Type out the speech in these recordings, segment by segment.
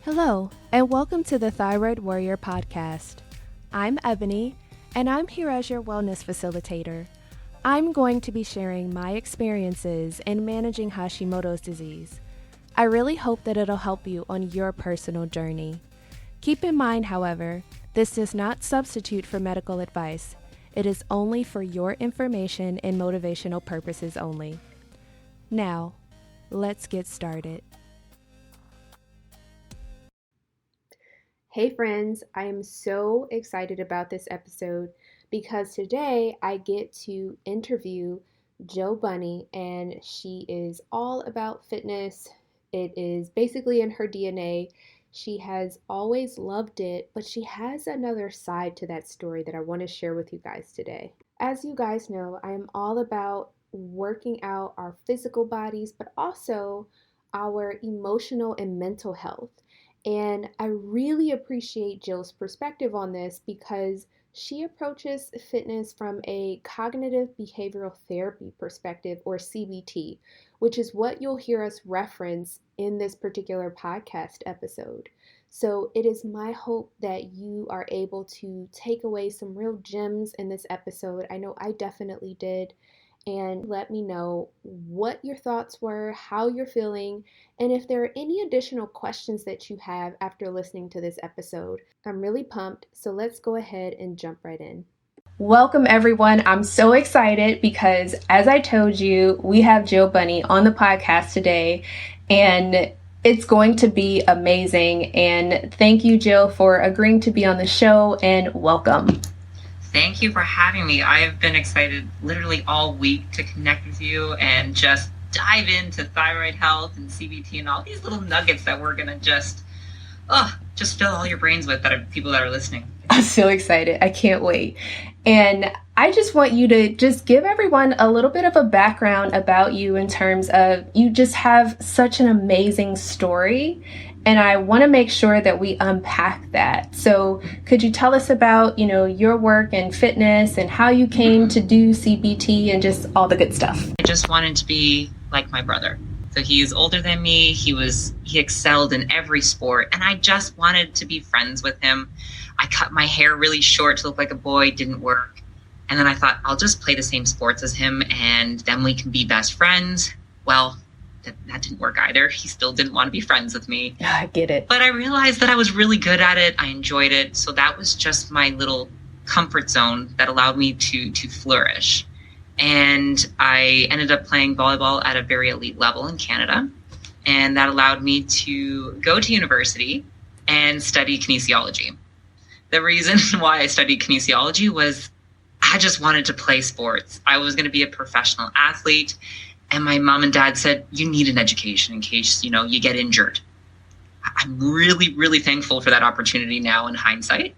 Hello, and welcome to the Thyroid Warrior podcast. I'm Ebony, and I'm here as your wellness facilitator. I'm going to be sharing my experiences in managing Hashimoto's disease. I really hope that it'll help you on your personal journey. Keep in mind, however, this does not substitute for medical advice. It is only for your information and motivational purposes only. Now, let's get started. Hey friends, I am so excited about this episode because today I get to interview Jo Bunny, and she is all about fitness. It is basically in her DNA. She has always loved it, but she has another side to that story that I want to share with you guys today. As you guys know, I am all about working out our physical bodies, but also our emotional and mental health. And I really appreciate Jill's perspective on this because she approaches fitness from a cognitive behavioral therapy perspective, or CBT, which is what you'll hear us reference in this particular podcast episode. So it is my hope that you are able to take away some real gems in this episode. I know I definitely did. And let me know what your thoughts were, how you're feeling, and if there are any additional questions that you have after listening to this episode. I'm really pumped, so let's go ahead and jump right in. Welcome everyone. I'm so excited because, as I told you, we have Jo Bunny on the podcast today, and it's going to be amazing. And thank you, Jill, for agreeing to be on the show, and welcome. Thank you for having me. I have been excited literally all week to connect with you and just dive into thyroid health and CBT and all these little nuggets that we're going to just fill all your brains with, that are people that are listening. I'm so excited. I can't wait. And I just want you to just give everyone a little bit of a background about you, in terms of you just have such an amazing story. And I want to make sure that we unpack that. So could you tell us about, your work in fitness and how you came to do CBT and just all the good stuff? I just wanted to be like my brother. So he's older than me. He excelled in every sport, and I just wanted to be friends with him. I cut my hair really short to look like a boy. Didn't work. And then I thought, I'll just play the same sports as him, and then we can be best friends. Well, that didn't work either. He still didn't want to be friends with me. I get it. But I realized that I was really good at it. I enjoyed it. So that was just my little comfort zone that allowed me to flourish. And I ended up playing volleyball at a very elite level in Canada. And that allowed me to go to university and study kinesiology. The reason why I studied kinesiology was I just wanted to play sports. I was going to be a professional athlete. And my mom and dad said, you need an education in case, you get injured. I'm really, really thankful for that opportunity now in hindsight.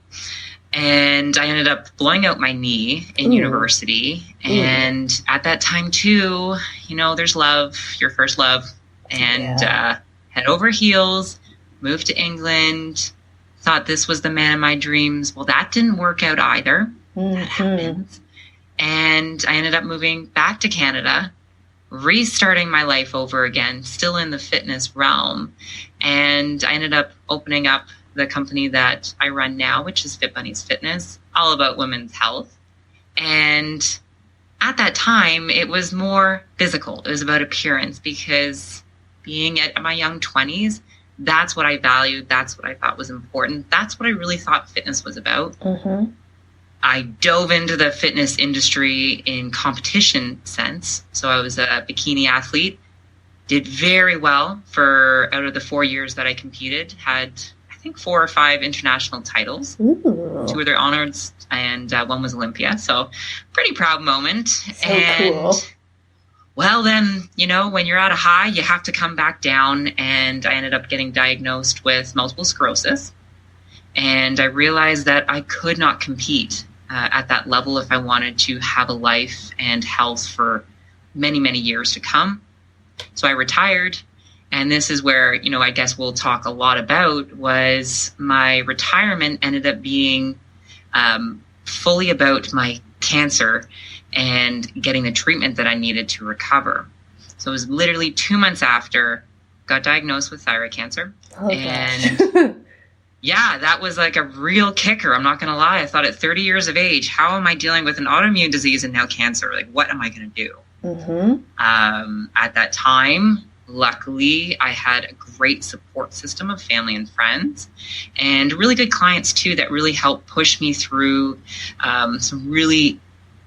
And I ended up blowing out my knee in university. And at that time too, there's love, your first love. And head over heels, moved to England, thought this was the man of my dreams. Well, that didn't work out either. That happens. And I ended up moving back to Canada, restarting my life over again, still in the fitness realm. And I ended up opening up the company that I run now, which is Fit Bunny's Fitness, all about women's health. And at that time, it was more physical. It was about appearance, because being at my young 20s, that's what I valued. That's what I thought was important. That's what I really thought fitness was about. Mm-hmm. I dove into the fitness industry in competition sense. So I was a bikini athlete, did very well out of the 4 years that I competed, had, I think, 4 or 5 international titles. Ooh. 2 of their honors, and 1 was Olympia. So pretty proud moment. So cool. Well, then, when you're at a high, you have to come back down. And I ended up getting diagnosed with multiple sclerosis. And I realized that I could not compete at that level if I wanted to have a life and health for many, many years to come. So I retired. And this is where, I guess we'll talk a lot about, was my retirement ended up being fully about my cancer and getting the treatment that I needed to recover. So it was literally 2 months after, got diagnosed with thyroid cancer. Oh, and gosh. yeah, that was like a real kicker. I'm not going to lie. I thought at 30 years of age, how am I dealing with an autoimmune disease and now cancer? Like, what am I going to do? At that time, luckily, I had a great support system of family and friends and really good clients too that really helped push me through some really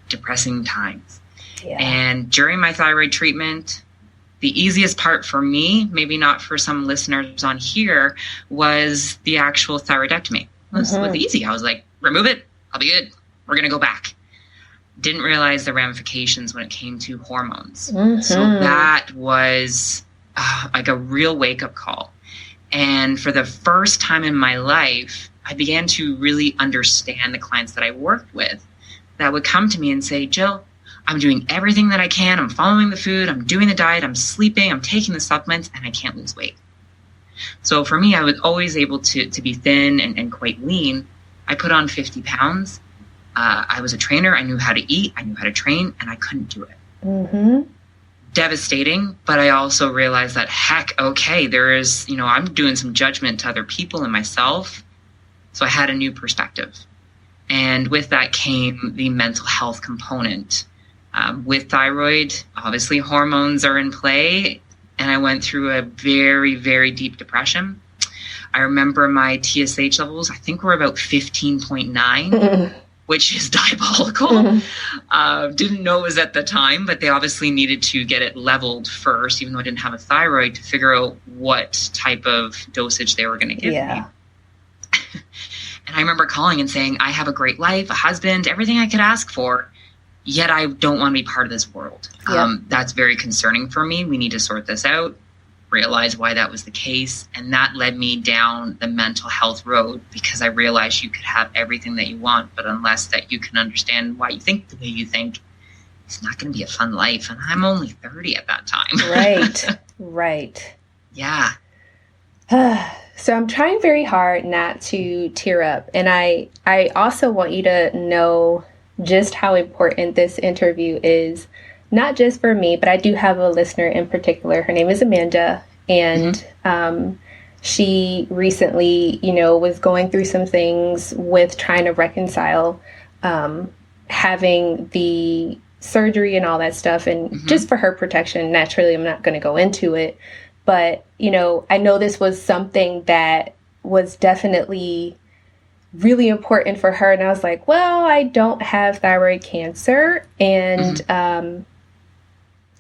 depressing times. Yeah. And during my thyroid treatment, the easiest part for me, maybe not for some listeners on here, was the actual thyroidectomy. It was easy. I was like, remove it, I'll be good. We're going to go back. Didn't realize the ramifications when it came to hormones. So that was like a real wake-up call. And for the first time in my life, I began to really understand the clients that I worked with that would come to me and say, Jill, I'm doing everything that I can. I'm following the food. I'm doing the diet. I'm sleeping. I'm taking the supplements, and I can't lose weight. So for me, I was always able to be thin and quite lean. I put on 50 pounds. I was a trainer. I knew how to eat. I knew how to train, and I couldn't do it. Devastating, but I also realized that, heck, okay, there is, I'm doing some judgment to other people and myself. So I had a new perspective. And with that came the mental health component. With thyroid, obviously hormones are in play, and I went through a very, very deep depression. I remember my TSH levels, I think were about 15.9, which is diabolical. Didn't know it was at the time, but they obviously needed to get it leveled first, even though I didn't have a thyroid, to figure out what type of dosage they were going to give me. And I remember calling and saying, I have a great life, a husband, everything I could ask for, yet I don't want to be part of this world. That's very concerning for me. We need to sort this out, realize why that was the case. And that led me down the mental health road, because I realized you could have everything that you want, but unless that you can understand why you think the way you think, it's not going to be a fun life. And I'm only 30 at that time. Right. Yeah. So I'm trying very hard not to tear up. And I also want you to know just how important this interview is, not just for me, but I do have a listener in particular. Her name is Amanda. And she recently, was going through some things with trying to reconcile having the surgery and all that stuff. And just for her protection, naturally, I'm not going to go into it. But, I know this was something that was definitely really important for her. And I was like, well, I don't have thyroid cancer and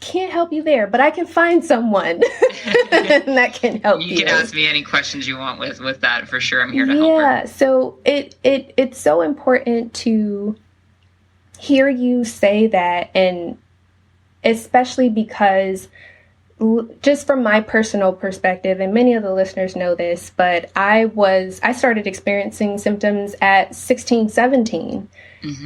can't help you there, but I can find someone that can help you. You can ask me any questions you want with that for sure. I'm here to help her. Yeah. So it's so important to hear you say that. And especially because just from my personal perspective, and many of the listeners know this, but I started experiencing symptoms at 16, 17.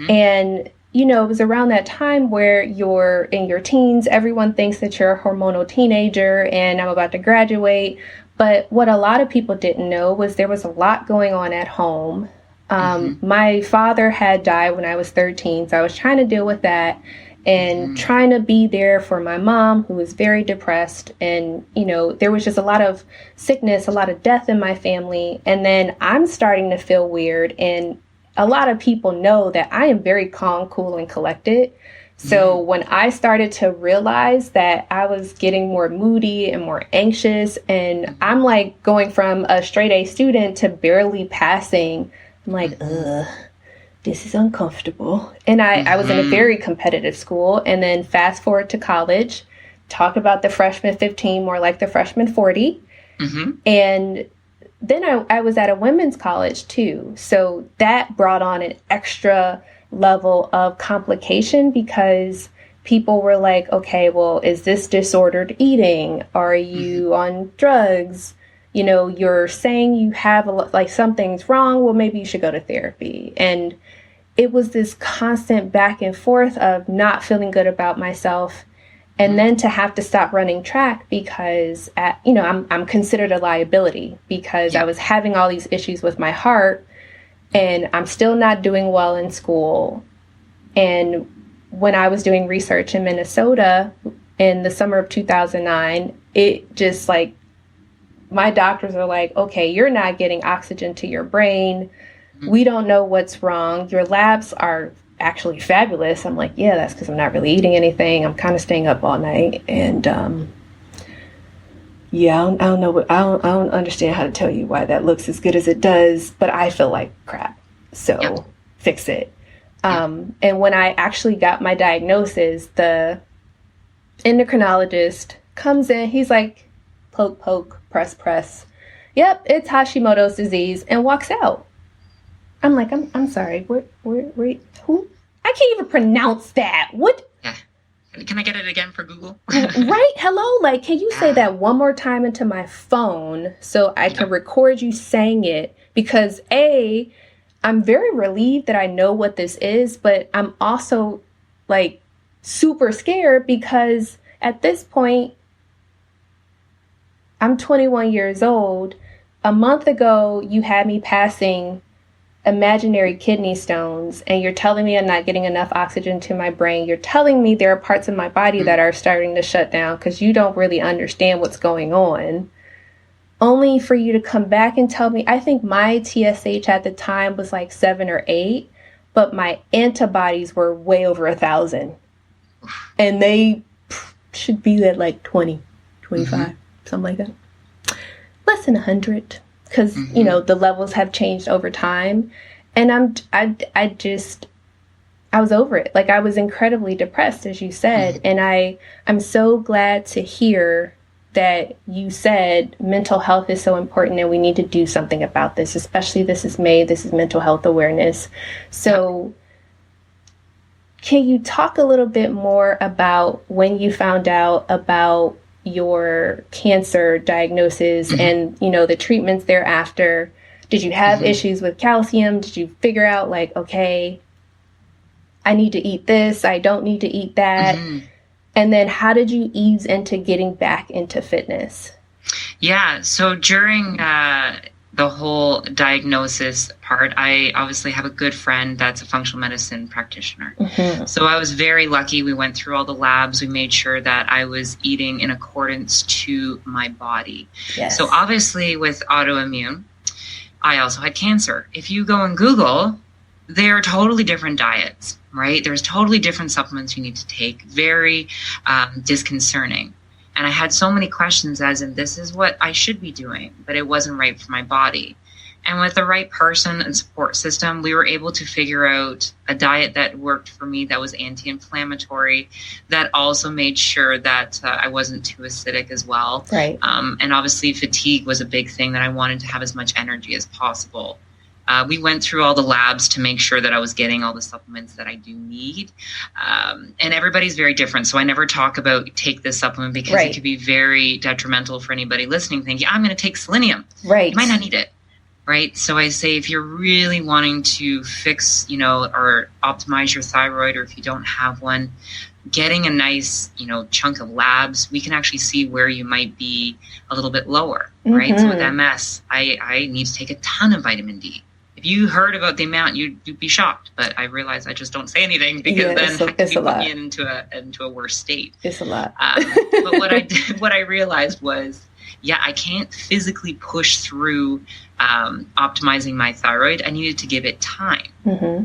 And, it was around that time where you're in your teens, everyone thinks that you're a hormonal teenager and I'm about to graduate. But what a lot of people didn't know was there was a lot going on at home. My father had died when I was 13, so I was trying to deal with that. And trying to be there for my mom, who was very depressed. And, there was just a lot of sickness, a lot of death in my family. And then I'm starting to feel weird. And a lot of people know that I am very calm, cool, and collected. So when I started to realize that I was getting more moody and more anxious, and I'm like going from a straight A student to barely passing, I'm like, ugh. This is uncomfortable. And I was in a very competitive school. And then fast forward to college, talk about the freshman 15, more like the freshman 40. And then I was at a women's college too. So that brought on an extra level of complication, because people were like, okay, well, is this disordered eating? Are you on drugs? You're saying you have something's wrong. Well, maybe you should go to therapy. And it was this constant back and forth of not feeling good about myself. And then to have to stop running track because I'm considered a liability because I was having all these issues with my heart, and I'm still not doing well in school. And when I was doing research in Minnesota in the summer of 2009, it just my doctors are like, okay, you're not getting oxygen to your brain. We don't know what's wrong. Your labs are actually fabulous. I'm like, yeah, that's because I'm not really eating anything. I'm kind of staying up all night. And yeah, I don't know I don't understand how to tell you why that looks as good as it does, but I feel like crap. So fix it. And when I actually got my diagnosis, the endocrinologist comes in. He's like, poke, poke, press, press. Yep, it's Hashimoto's disease, and walks out. I'm like, I'm sorry. Wait, who? I can't even pronounce that. What? Yeah. Can I get it again for Google? Right? Hello? Like, can you say that one more time into my phone so I can record you saying it? Because A, I'm very relieved that I know what this is, but I'm also like super scared because at this point, I'm 21 years old. A month ago, you had me passing imaginary kidney stones, and you're telling me I'm not getting enough oxygen to my brain. You're telling me there are parts of my body that are starting to shut down because you don't really understand what's going on. Only for you to come back and tell me, I think my TSH at the time was like 7 or 8, but my antibodies were way over 1,000. And they should be at like 20, 25, something like that. Less than 100. Because, you know, the levels have changed over time. And I was over it. Like, I was incredibly depressed, as you said. And I'm so glad to hear that you said mental health is so important and we need to do something about this, especially this is mental health awareness. So can you talk a little bit more about when you found out about your cancer diagnosis and, you know, the treatments thereafter? Did you have issues with calcium? Did you figure out like, okay, I need to eat this, I don't need to eat that? And then how did you ease into getting back into fitness? Yeah, so during the whole diagnosis part, I obviously have a good friend that's a functional medicine practitioner. So I was very lucky. We went through all the labs. We made sure that I was eating in accordance to my body. So obviously with autoimmune, I also had cancer. If you go and Google, they're totally different diets, right? There's totally different supplements you need to take. Very disconcerting. And I had so many questions as in, this is what I should be doing, but it wasn't right for my body. And with the right person and support system, we were able to figure out a diet that worked for me, that was anti-inflammatory, that also made sure that I wasn't too acidic as well. And obviously fatigue was a big thing, that I wanted to have as much energy as possible. We went through all the labs to make sure that I was getting all the supplements that I do need. And everybody's very different. So I never talk about take this supplement because it could be very detrimental for anybody listening thinking, I'm going to take selenium. You might not need it. Right. So I say, if you're really wanting to fix, you know, or optimize your thyroid, or if you don't have one, getting a nice, you know, chunk of labs, we can actually see where you might be a little bit lower. Right. So with MS, I need to take a ton of vitamin D. If you heard about the amount, you'd be shocked. But I realize I just don't say anything because then it could be put me into a worse state. It's a lot. But what I realized was, I can't physically push through optimizing my thyroid. I needed to give it time.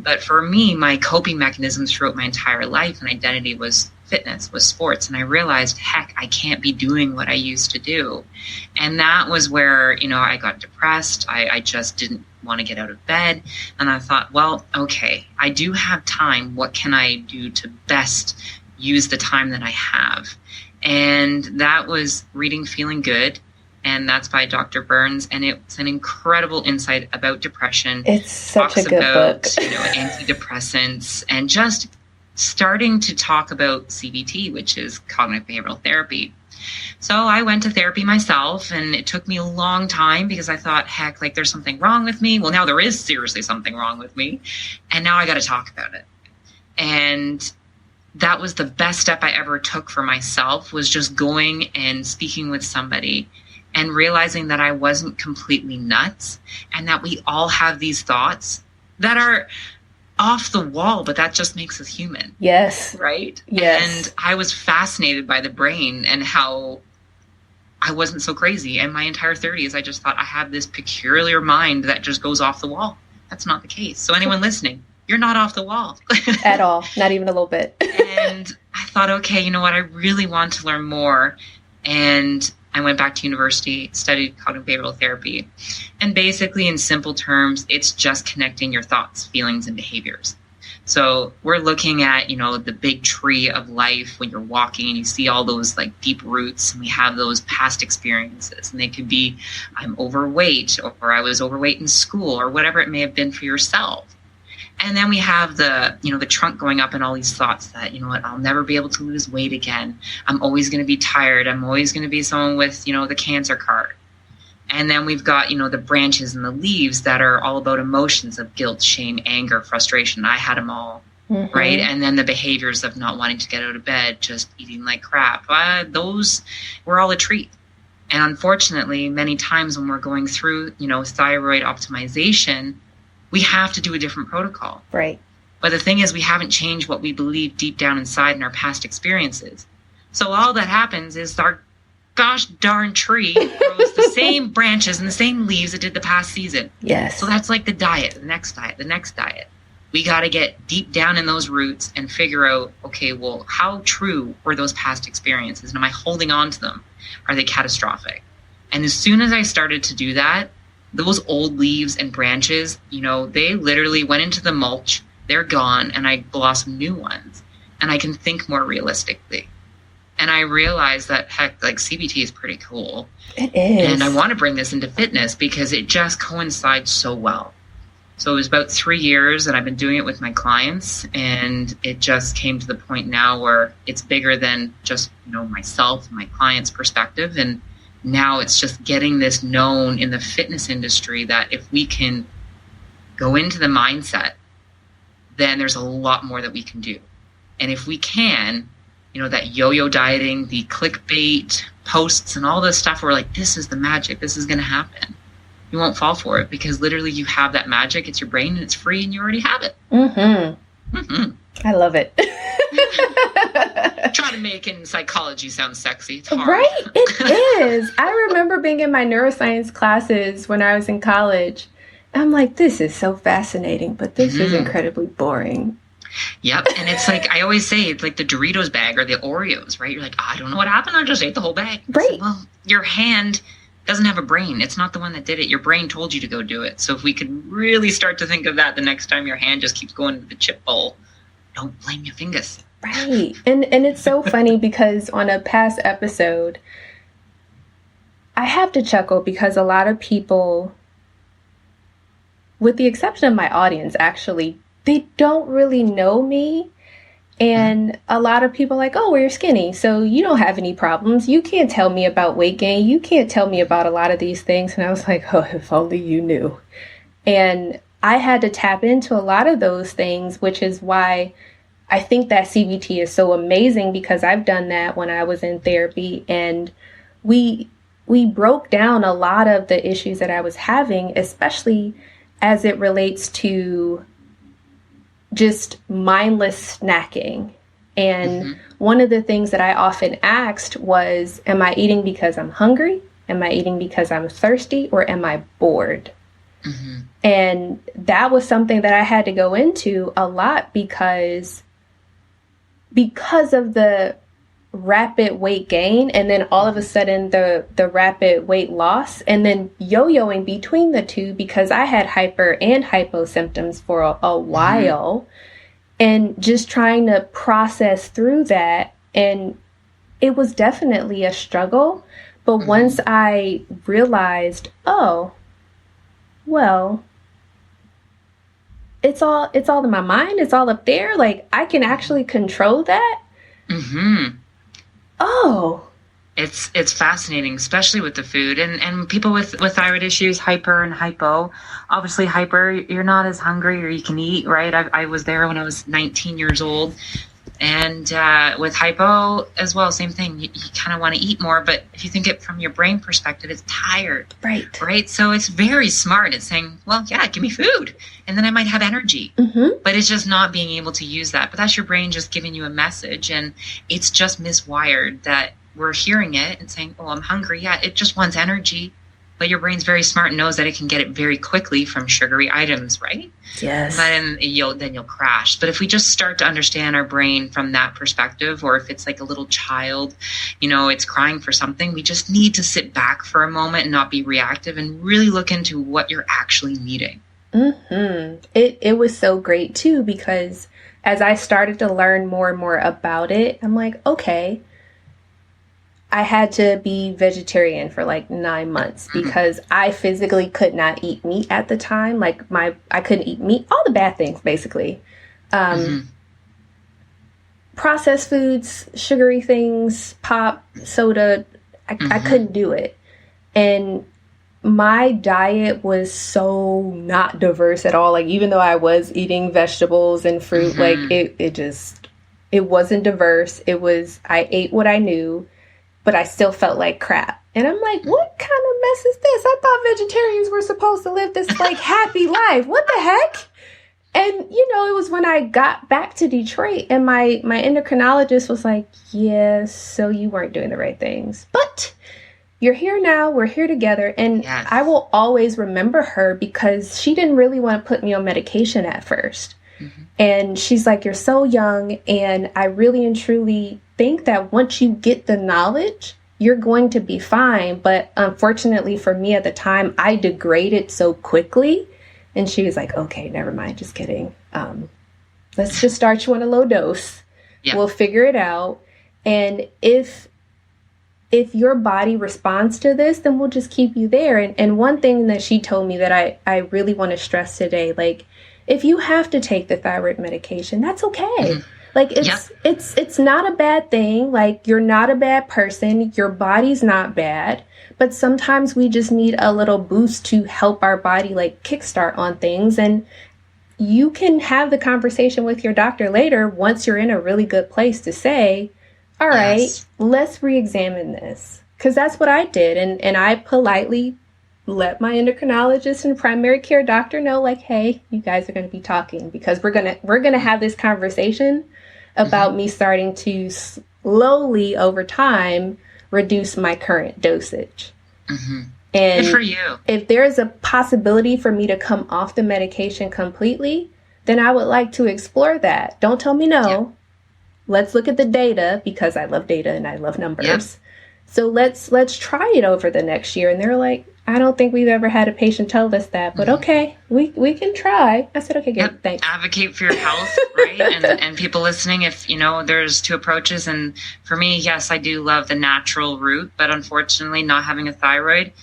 But for me, my coping mechanisms throughout my entire life and identity was fitness, was sports. And I realized, heck, I can't be doing what I used to do. And that was where, you know, I got depressed. I just didn't want to get out of bed. And I thought, well, okay, I do have time. What can I do to best use the time that I have? And that was reading Feeling Good. And that's by Dr. Burns. And it's an incredible insight about depression. It's such a good book. You know, antidepressants, and just starting to talk about CBT, which is cognitive behavioral therapy. So I went to therapy myself, and it took me a long time because I thought, heck, like there's something wrong with me. Well, now there is seriously something wrong with me. And now I got to talk about it. And that was the best step I ever took for myself, was just going and speaking with somebody and realizing that I wasn't completely nuts, and that we all have these thoughts that are off the wall, but that just makes us human. Yes. Right? Yes. And I was fascinated by the brain and how I wasn't so crazy. And my entire 30s, I just thought I have this peculiar mind that just goes off the wall. That's not the case. So anyone listening, you're not off the wall. At all. Not even a little bit. And I thought, okay, you know what? I really want to learn more. And I went back to university, studied cognitive behavioral therapy. And basically, in simple terms, it's just connecting your thoughts, feelings, and behaviors. So we're looking at, the big tree of life when you're walking and you see all those like deep roots, and we have those past experiences, and they could be, I'm overweight, or I was overweight in school, or whatever it may have been for yourself. And then we have the trunk going up and all these thoughts that, I'll never be able to lose weight again. I'm always going to be tired. I'm always going to be someone with, the cancer card. And then we've got, the branches and the leaves that are all about emotions of guilt, shame, anger, frustration. I had them all, right? And then the behaviors of not wanting to get out of bed, just eating like crap. Those were all a treat. And unfortunately, many times when we're going through, thyroid optimization, we have to do a different protocol. Right. But the thing is, we haven't changed what we believe deep down inside in our past experiences. So all that happens is our gosh darn tree grows the same branches and the same leaves it did the past season. Yes. So that's like the diet, the next diet, the next diet. We got to get deep down in those roots and figure out, okay, well, how true were those past experiences? And am I holding on to them? Are they catastrophic? And as soon as I started to do that, those old leaves and branches, they literally went into the mulch, they're gone, and I blossom new ones. And I can think more realistically. And I realized that, heck, like CBT is pretty cool. It is. And I want to bring this into fitness because it just coincides so well. So it was about 3 years and I've been doing it with my clients, and it just came to the point now where it's bigger than just, myself, my client's perspective. And now it's just getting this known in the fitness industry that if we can go into the mindset, then there's a lot more that we can do. And if we can, that yo-yo dieting, the clickbait posts and all this stuff, we're like, this is the magic. This is going to happen. You won't fall for it because literally you have that magic. It's your brain and it's free and you already have it. I love it. Try to make it in psychology sound sexy. It's hard. Right? It is. I remember being in my neuroscience classes when I was in college. I'm like, this is so fascinating, but this is incredibly boring. Yep. And it's like, I always say, it's like the Doritos bag or the Oreos, right? You're like, I don't know what happened. I just ate the whole bag. Right. So, well, your hand doesn't have a brain. It's not the one that did it. Your brain told you to go do it. So if we could really start to think of that the next time your hand just keeps going to the chip bowl, don't blame your fingers. Right. And it's so funny because on a past episode, I have to chuckle because a lot of people, with the exception of my audience, actually, they don't really know me. And a lot of people are like, oh, well, you're skinny, so you don't have any problems. You can't tell me about weight gain. You can't tell me about a lot of these things. And I was like, oh, if only you knew. And I had to tap into a lot of those things, which is why I think that CBT is so amazing, because I've done that when I was in therapy, and we broke down a lot of the issues that I was having, especially as it relates to just mindless snacking. And one of the things that I often asked was, am I eating because I'm hungry? Am I eating because I'm thirsty? Or am I bored? And that was something that I had to go into a lot because of the rapid weight gain, and then all of a sudden the rapid weight loss, and then yo-yoing between the two because I had hyper and hypo symptoms for a while, and just trying to process through that. And it was definitely a struggle. But once I realized, oh, well, it's all in my mind. It's all up there. Like, I can actually control that. Oh, it's fascinating, especially with the food and people with thyroid issues, hyper and hypo. Obviously, hyper, you're not as hungry, or you can eat, right? I was there when I was 19 years old. And with hypo as well, same thing. You kind of want to eat more, but if you think it from your brain perspective, it's tired. Right. So it's very smart. It's saying, well, yeah, give me food, and then I might have energy. But it's just not being able to use that. But that's your brain just giving you a message, and it's just miswired that we're hearing it and saying, oh, I'm hungry. Yeah, it just wants energy. But your brain's very smart and knows that it can get it very quickly from sugary items, right? Yes. Then you'll crash. But if we just start to understand our brain from that perspective, or if it's like a little child, it's crying for something, we just need to sit back for a moment and not be reactive and really look into what you're actually needing. Mm-hmm. It was so great too, because as I started to learn more and more about it, I'm like, okay, I had to be vegetarian for like 9 months because I physically could not eat meat at the time. Like I couldn't eat meat, all the bad things, basically. Processed foods, sugary things, pop, soda, I couldn't do it. And my diet was so not diverse at all. Like, even though I was eating vegetables and fruit, like it wasn't diverse. I ate what I knew, but I still felt like crap. And I'm like, what kind of mess is this? I thought vegetarians were supposed to live this like happy life. What the heck? And, it was when I got back to Detroit and my endocrinologist was like, yeah, so you weren't doing the right things. But you're here now. We're here together. And yes. I will always remember her because she didn't really want to put me on medication at first. And she's like, you're so young. And I really and truly think that once you get the knowledge, you're going to be fine. But unfortunately for me at the time, I degraded so quickly. And she was like, okay, never mind. Just kidding. Let's just start you on a low dose. Yeah. We'll figure it out. And if your body responds to this, then we'll just keep you there. And one thing that she told me that I really want to stress today, like, if you have to take the thyroid medication, that's okay. Like, it's not a bad thing. Like, you're not a bad person. Your body's not bad. But sometimes we just need a little boost to help our body, like, kickstart on things. And you can have the conversation with your doctor later once you're in a really good place to say, all right, let's re-examine this. Because that's what I did. And I politely let my endocrinologist and primary care doctor know, like, hey, you guys are going to be talking because we're going to have this conversation about me starting to slowly over time reduce my current dosage. And good for you. If there's a possibility for me to come off the medication completely, then I would like to explore that. Don't tell me no. Yep. Let's look at the data because I love data and I love numbers. Yep. So let's try it over the next year. And they're like, I don't think we've ever had a patient tell us that, but okay, we can try. I said, okay, good, thanks. Advocate for your health, right? and people listening, if, there's two approaches. And for me, yes, I do love the natural route, but unfortunately not having a thyroid,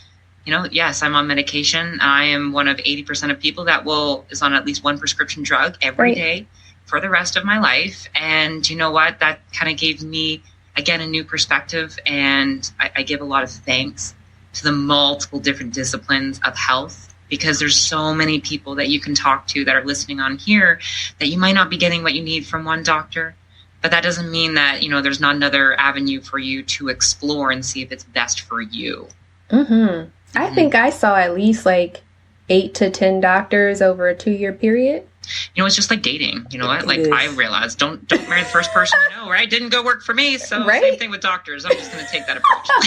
yes, I'm on medication. I am one of 80% of people that is on at least one prescription drug every day for the rest of my life. And you know what? That kind of gave me, again, a new perspective. And I give a lot of thanks to the multiple different disciplines of health, because there's so many people that you can talk to that are listening on here that you might not be getting what you need from one doctor, but that doesn't mean that, there's not another avenue for you to explore and see if it's best for you. I think I saw at least like 8 to 10 doctors over a 2-year period. It's just like dating. You know what? Like, I realized don't marry the first person right? Didn't go work for me. So same thing with doctors. I'm just going to take that approach.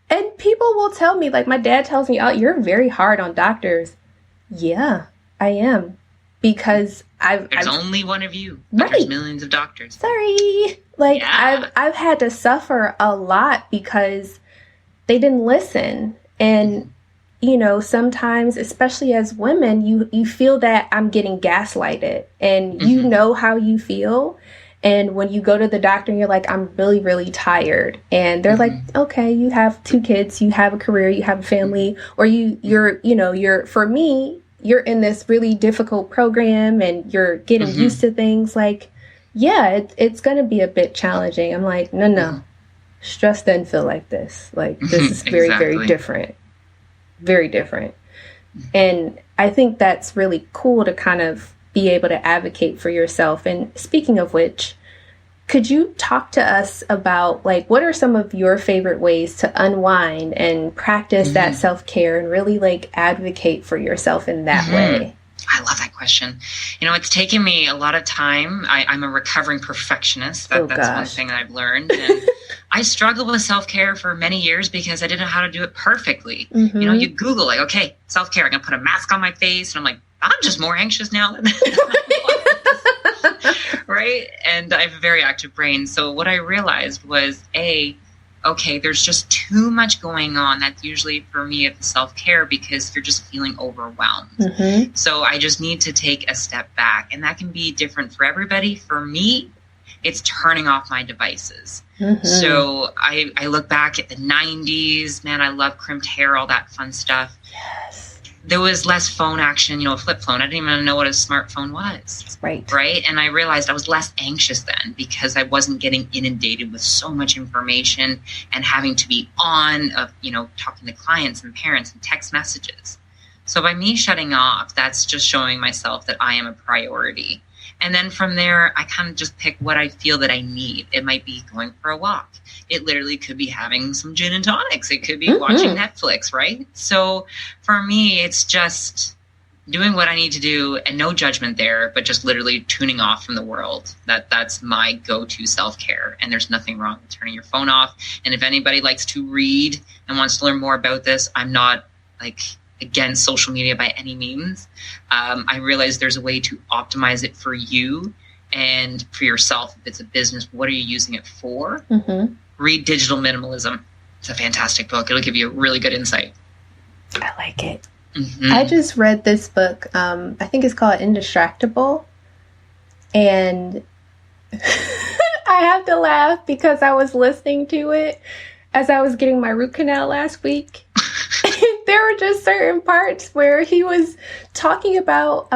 And people will tell me, like, my dad tells me, oh, you're very hard on doctors. Yeah, I am. Because there's only one of you. But there's millions of doctors. Sorry. Like, I've had to suffer a lot because they didn't listen. And sometimes, especially as women, you feel that I'm getting gaslighted and you know how you feel. And when you go to the doctor and you're like, I'm really, really tired. And they're like, okay, you have 2 kids, you have a career, you have a family, or you're, for me, you're in this really difficult program and you're getting used to things. Like, yeah, it's going to be a bit challenging. I'm like, no, stress doesn't feel like this. Like, this is very, very different. Very different. And I think that's really cool to kind of be able to advocate for yourself. And speaking of which, could you talk to us about, like, what are some of your favorite ways to unwind and practice that self-care and really, like, advocate for yourself in that way? I love that question. It's taken me a lot of time. I'm a recovering perfectionist. That's one thing that I've learned. And I struggled with self-care for many years because I didn't know how to do it perfectly. Mm-hmm. You Google, like, okay, self-care. I'm going to put a mask on my face. And I'm like, I'm just more anxious now than right? And I have a very active brain. So what I realized was, okay, there's just too much going on. That's usually for me at the self-care because you're just feeling overwhelmed. Mm-hmm. So I just need to take a step back. And that can be different for everybody. For me, it's turning off my devices. Mm-hmm. So I look back at the 90s. Man, I love crimped hair, all that fun stuff. Yes. There was less phone action, a flip phone. I didn't even know what a smartphone was. Right. And I realized I was less anxious then because I wasn't getting inundated with so much information and having to be on, talking to clients and parents and text messages. So by me shutting off, that's just showing myself that I am a priority. And then from there, I kind of just pick what I feel that I need. It might be going for a walk. It literally could be having some gin and tonics. It could be watching Netflix, right? So for me, it's just doing what I need to do and no judgment there, but just literally tuning off from the world. That's my go-to self-care. And there's nothing wrong with turning your phone off. And if anybody likes to read and wants to learn more about this, I'm not against social media by any means. I realize there's a way to optimize it for you and for yourself. If it's a business, what are you using it for? Mm-hmm. Read Digital Minimalism. It's a fantastic book. It'll give you a really good insight. I like it. Mm-hmm. I just read this book. I think it's called Indistractable. And I have to laugh because I was listening to it as I was getting my root canal last week. There were just certain parts where he was talking about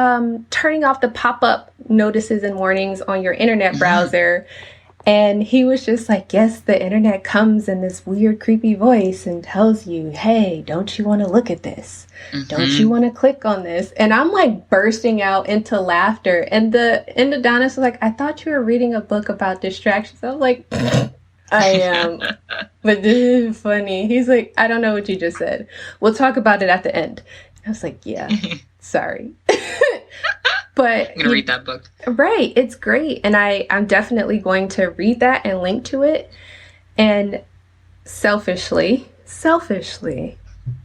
turning off the pop-up notices and warnings on your internet browser. And he was just like, yes, the internet comes in this weird, creepy voice and tells you, hey, don't you want to look at this? Mm-hmm. Don't you want to click on this? And I'm like bursting out into laughter. And the endodontist was like, I thought you were reading a book about distractions. I was like, I am. But this is funny. He's like, I don't know what you just said. We'll talk about it at the end. I was like, yeah, sorry. But I'm going to read that book. Right. It's great. And I'm definitely going to read that and link to it. And selfishly.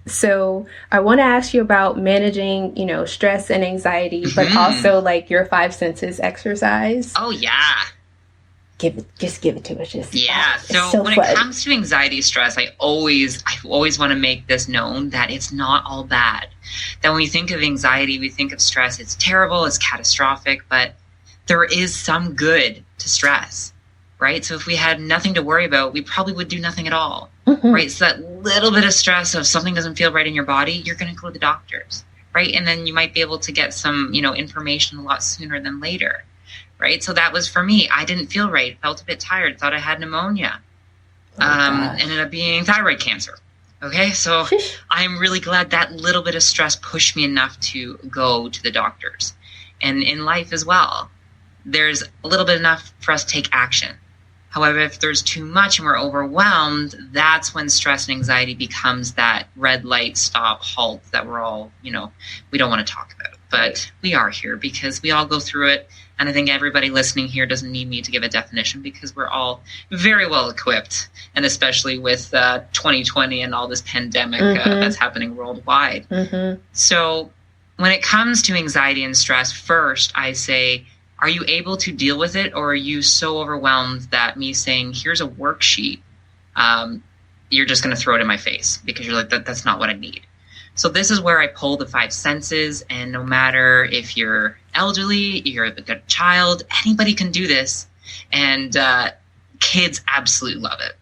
So I want to ask you about managing, stress and anxiety, but also your 5 senses exercise. Oh, yeah. Give it to us. So when it comes to anxiety, stress, I always want to make this known that it's not all bad. That when we think of anxiety, we think of stress, it's terrible, it's catastrophic, but there is some good to stress, right? So if we had nothing to worry about, we probably would do nothing at all, right? So that little bit of stress of something doesn't feel right in your body, you're going to go to the doctors, right? And then you might be able to get some, information a lot sooner than later. Right. So that was for me. I didn't feel right. Felt a bit tired. Thought I had pneumonia. Ended up being thyroid cancer. Okay. So I'm really glad that little bit of stress pushed me enough to go to the doctors. And in life as well, there's a little bit enough for us to take action. However, if there's too much and we're overwhelmed, that's when stress and anxiety becomes that red light, stop, halt that we're all, we don't want to talk about. But we are here because we all go through it. And I think everybody listening here doesn't need me to give a definition because we're all very well equipped. And especially with 2020 and all this pandemic that's happening worldwide. Mm-hmm. So when it comes to anxiety and stress, first I say, are you able to deal with it? Or are you so overwhelmed that me saying, here's a worksheet, you're just going to throw it in my face because you're like, that's not what I need. So this is where I pull the 5 senses, and no matter if you're elderly, you're a child, anybody can do this, and kids absolutely love it.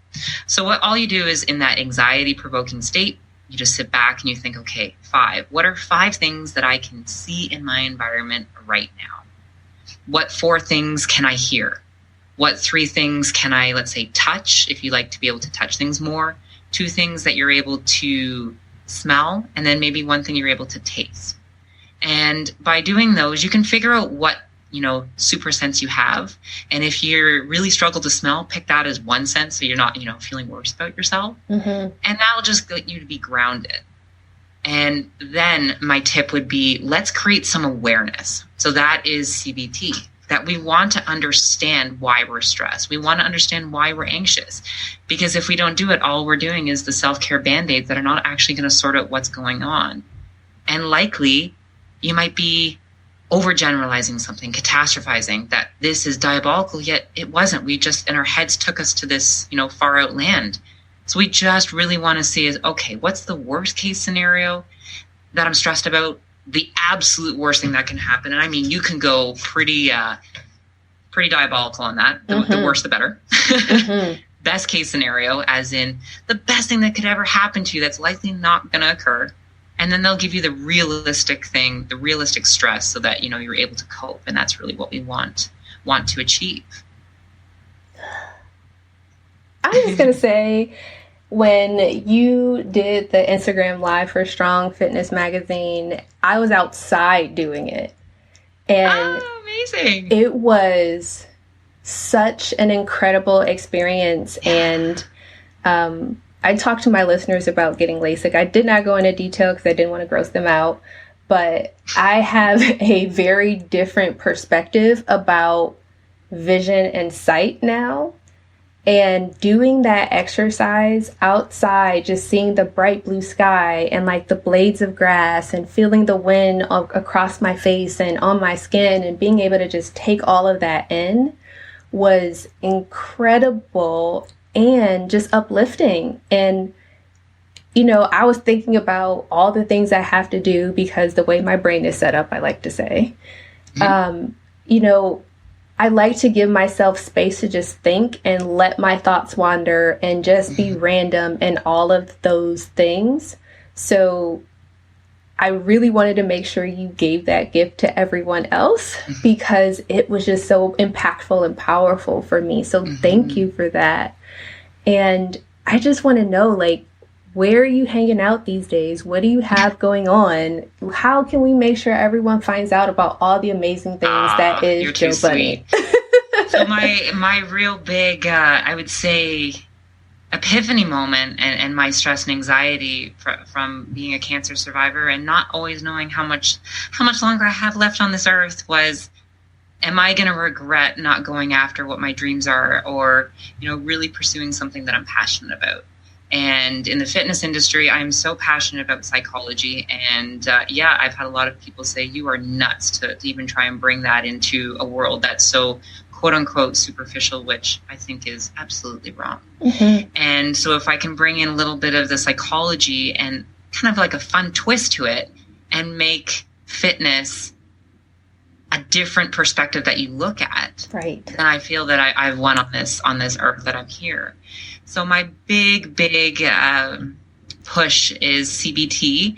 So all you do is in that anxiety-provoking state, you just sit back and you think, okay, 5. What are 5 things that I can see in my environment right now? What 4 things can I hear? What 3 things can I, let's say, touch, if you like to be able to touch things more? 2 things that you're able to smell, and then maybe 1 thing you're able to taste. And by doing those, you can figure out what, super sense you have. And if you really struggle to smell, pick that as 1 sense so you're not, feeling worse about yourself. Mm-hmm. And that'll just get you to be grounded. And then my tip would be, let's create some awareness. So that is CBT, that we want to understand why we're stressed. We want to understand why we're anxious. Because if we don't do it, all we're doing is the self-care band-aids that are not actually going to sort out what's going on. And likely, you might be overgeneralizing something, catastrophizing that this is diabolical, yet it wasn't. We just, and our heads took us to this, far out land. So we just really want to see is, okay, what's the worst case scenario that I'm stressed about? The absolute worst thing that can happen. And I mean, you can go pretty diabolical on that. The worse, the better. Best case scenario, as in the best thing that could ever happen to you that's likely not going to occur. And then they'll give you the realistic thing, the realistic stress, so that, you're able to cope. And that's really what we want to achieve. I was just going to say, when you did the Instagram Live for Strong Fitness Magazine, I was outside doing it. And amazing. It was such an incredible experience. And I talked to my listeners about getting LASIK. I did not go into detail because I didn't want to gross them out. But I have a very different perspective about vision and sight now. And doing that exercise outside, just seeing the bright blue sky and like the blades of grass and feeling the wind across my face and on my skin and being able to just take all of that in was incredible and just uplifting. And, I was thinking about all the things I have to do because the way my brain is set up, I like to say, I like to give myself space to just think and let my thoughts wander and just be random and all of those things. So I really wanted to make sure you gave that gift to everyone else because it was just so impactful and powerful for me. So thank you for that. And I just want to know, where are you hanging out these days? What do you have going on? How can we make sure everyone finds out about all the amazing things that is Joe Bunny? So my real big, I would say, epiphany moment and my stress and anxiety from being a cancer survivor and not always knowing how much longer I have left on this earth was, am I going to regret not going after what my dreams are or, really pursuing something that I'm passionate about? And in the fitness industry, I'm so passionate about psychology. And I've had a lot of people say, you are nuts to even try and bring that into a world that's so quote unquote superficial, which I think is absolutely wrong. And so if I can bring in a little bit of the psychology and kind of like a fun twist to it and make fitness a different perspective that you look at, right, then I feel that I've won on this earth that I'm here. So my big push is CBT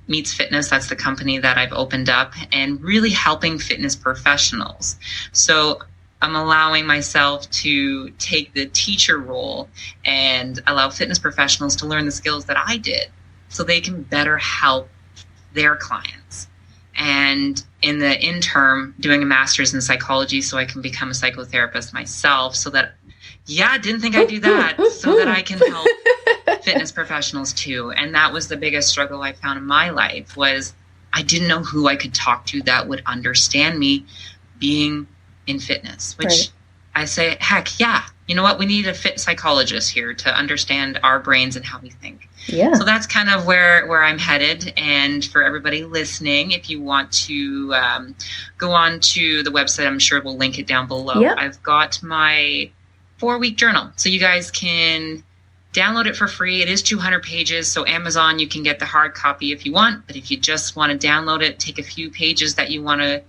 Meets Fitness. That's the company that I've opened up, and really helping fitness professionals. So I'm allowing myself to take the teacher role and allow fitness professionals to learn the skills that I did so they can better help their clients. And in the interim, doing a master's in psychology so I can become a psychotherapist myself so that didn't think I'd do that so that I can help fitness professionals too. And that was the biggest struggle I found in my life was I didn't know who I could talk to that would understand me being in fitness, which right. I say, heck yeah. You know what? We need a fit psychologist here to understand our brains and how we think. Yeah. So that's kind of where I'm headed. And for everybody listening, if you want to go on to the website, I'm sure we'll link it down below. Yep. I've got my 4-week journal. So you guys can download it for free. It is 200 pages. So Amazon, you can get the hard copy if you want. But if you just want to download it, take a few pages that you want to,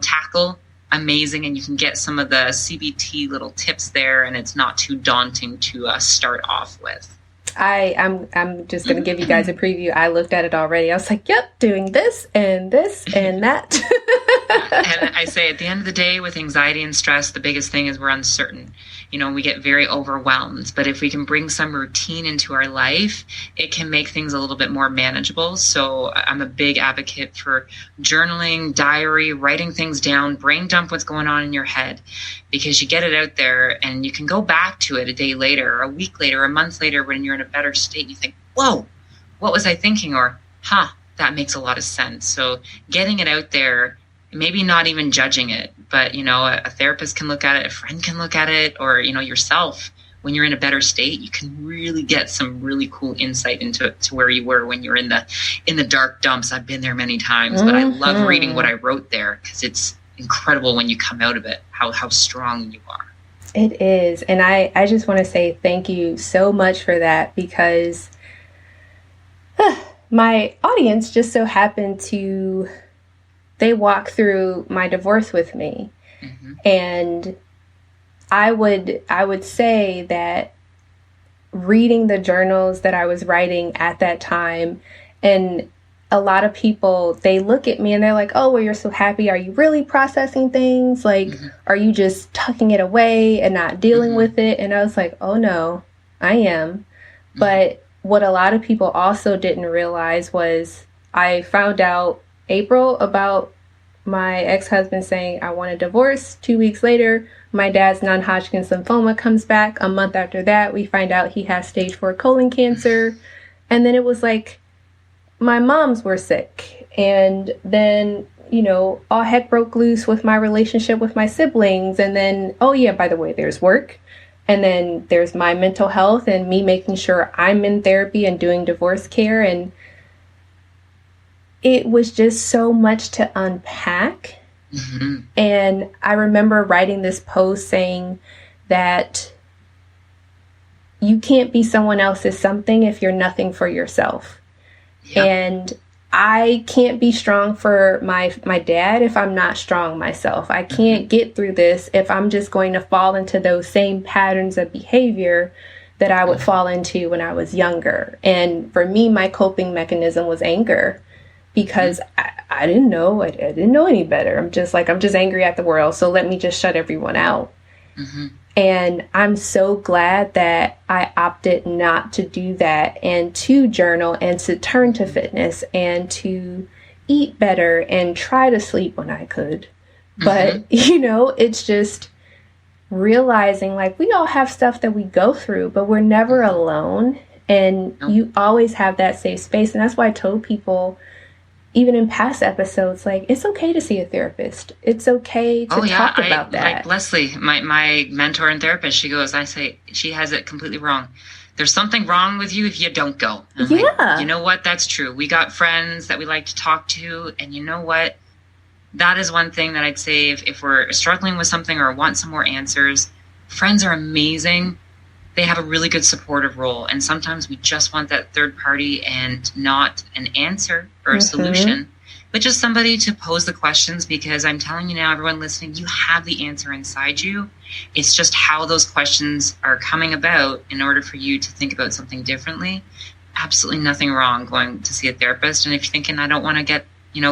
tackle, amazing. And you can get some of the CBT little tips there. And it's not too daunting to start off with. I'm just going to give you guys a preview. I looked at it already. I was like, yep, doing this and that. And I say at the end of the day with anxiety and stress, the biggest thing is we're uncertain. We get very overwhelmed. But if we can bring some routine into our life, it can make things a little bit more manageable. So I'm a big advocate for journaling, diary, writing things down, brain dump what's going on in your head, because you get it out there and you can go back to it a day later, a week later, a month later when you're in a better state. You think, whoa, what was I thinking? Or, that makes a lot of sense. So getting it out there, maybe not even judging it, but, a therapist can look at it, a friend can look at it, or, yourself. When you're in a better state, you can really get some really cool insight into where you were when you're in the dark dumps. I've been there many times, but I love reading what I wrote there because it's incredible when you come out of it, how strong you are. It is. And I just want to say thank you so much for that, because my audience just so happened to, they walk through my divorce with me. Mm-hmm. And I would say that reading the journals that I was writing at that time, and a lot of people, they look at me and they're like, oh, well, you're so happy. Are you really processing things? Like, are you just tucking it away and not dealing with it? And I was like, oh, no, I am. But what a lot of people also didn't realize was I found out April about my ex-husband saying, I want a divorce. 2 weeks later, my dad's non-Hodgkin's lymphoma comes back. A month after that, we find out he has stage 4 colon cancer. And then it was like, my moms were sick. And then, all heck broke loose with my relationship with my siblings. And then, oh yeah, by the way, there's work. And then there's my mental health and me making sure I'm in therapy and doing divorce care. And it was just so much to unpack. Mm-hmm. And I remember writing this post saying that you can't be someone else's something if you're nothing for yourself. Yep. And I can't be strong for my dad if I'm not strong myself. I can't get through this if I'm just going to fall into those same patterns of behavior that I would fall into when I was younger. And for me, my coping mechanism was anger, because I didn't know. I didn't know any better. I'm just angry at the world. So let me just shut everyone out. Mm-hmm. And I'm so glad that I opted not to do that, and to journal, and to turn to fitness, and to eat better, and try to sleep when I could. But, it's just realizing, like, we all have stuff that we go through, but we're never alone. And you always have that safe space. And that's why I told people, even in past episodes, like, it's okay to see a therapist. It's okay to talk about that. Like Leslie, my mentor and therapist, I say, she has it completely wrong. There's something wrong with you if you don't go. I'm like, you know what? That's true. We got friends that we like to talk to. And you know what? That is one thing that I'd say if we're struggling with something or want some more answers, friends are amazing. They have a really good supportive role. And sometimes we just want that third party, and not an answer or a solution, but just somebody to pose the questions, because I'm telling you now, everyone listening, you have the answer inside you. It's just how those questions are coming about in order for you to think about something differently. Absolutely nothing wrong going to see a therapist. And if you're thinking, I don't want to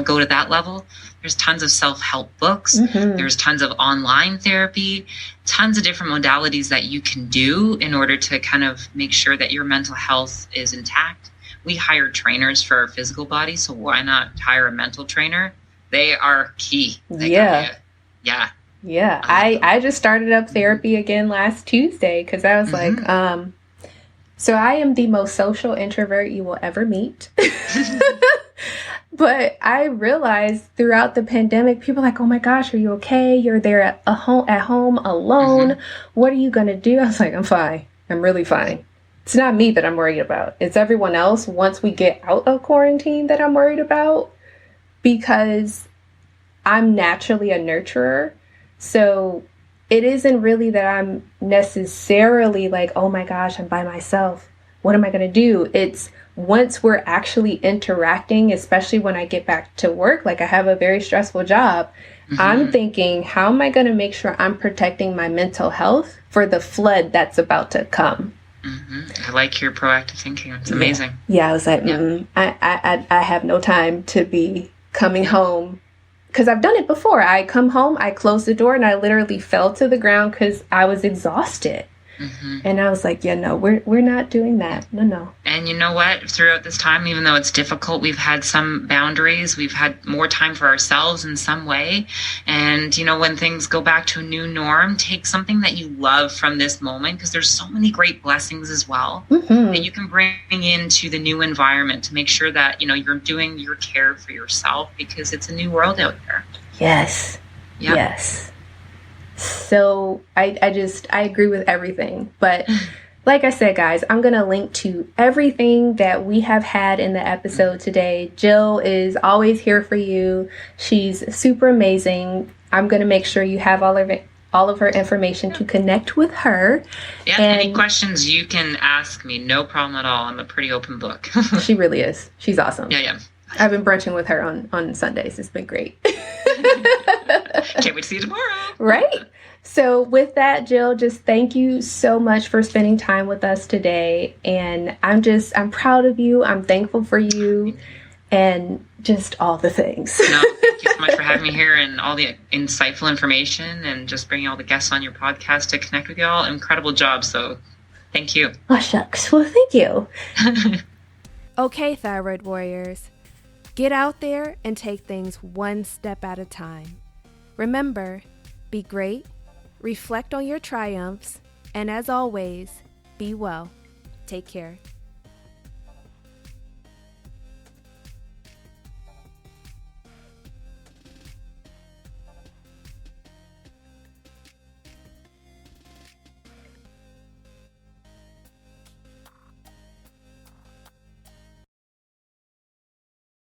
go to that level, there's tons of self-help books. There's tons of online therapy, tons of different modalities that you can do in order to kind of make sure that your mental health is intact. We hire trainers for our physical body, so why not hire a mental trainer? They are key. Yeah. I just started up therapy again last Tuesday, because I was like, so I am the most social introvert you will ever meet. But I realized throughout the pandemic, people are like, oh my gosh, are you okay? You're there at home alone. What are you going to do? I was like, I'm fine. I'm really fine. It's not me that I'm worried about. It's everyone else once we get out of quarantine that I'm worried about, because I'm naturally a nurturer. So it isn't really that I'm necessarily like, oh my gosh, I'm by myself. What am I going to do? It's once we're actually interacting, especially when I get back to work, like I have a very stressful job, I'm thinking, how am I going to make sure I'm protecting my mental health for the flood that's about to come? I like your proactive thinking. It's amazing. Yeah, I was like, I have no time to be coming home, because I've done it before. I come home, I close the door, and I literally fell to the ground because I was exhausted. Mm-hmm. And I was like, yeah, no, we're not doing that. No. And you know what? Throughout this time, even though it's difficult, we've had some boundaries. We've had more time for ourselves in some way. And, when things go back to a new norm, take something that you love from this moment, because there's so many great blessings as well that you can bring into the new environment to make sure that, you're doing your care for yourself, because it's a new world out there. Yes. Yep. Yes. So I agree with everything. But like I said, guys, I'm going to link to everything that we have had in the episode today. Jill is always here for you. She's super amazing. I'm going to make sure you have all of her information to connect with her. Yeah, and any questions you can ask me. No problem at all. I'm a pretty open book. She really is. She's awesome. Yeah. I've been brunching with her on Sundays. It's been great. Can't wait to see you tomorrow. Right? So with that, Jill, just thank you so much for spending time with us today. And I'm proud of you. I'm thankful for you and just all the things. No, thank you so much for having me here and all the insightful information and just bringing all the guests on your podcast to connect with you all. Incredible job. So thank you. Oh, shucks. Well, thank you. Okay, Thyroid Warriors. Get out there and take things one step at a time. Remember, be great, reflect on your triumphs, and as always, be well. Take care.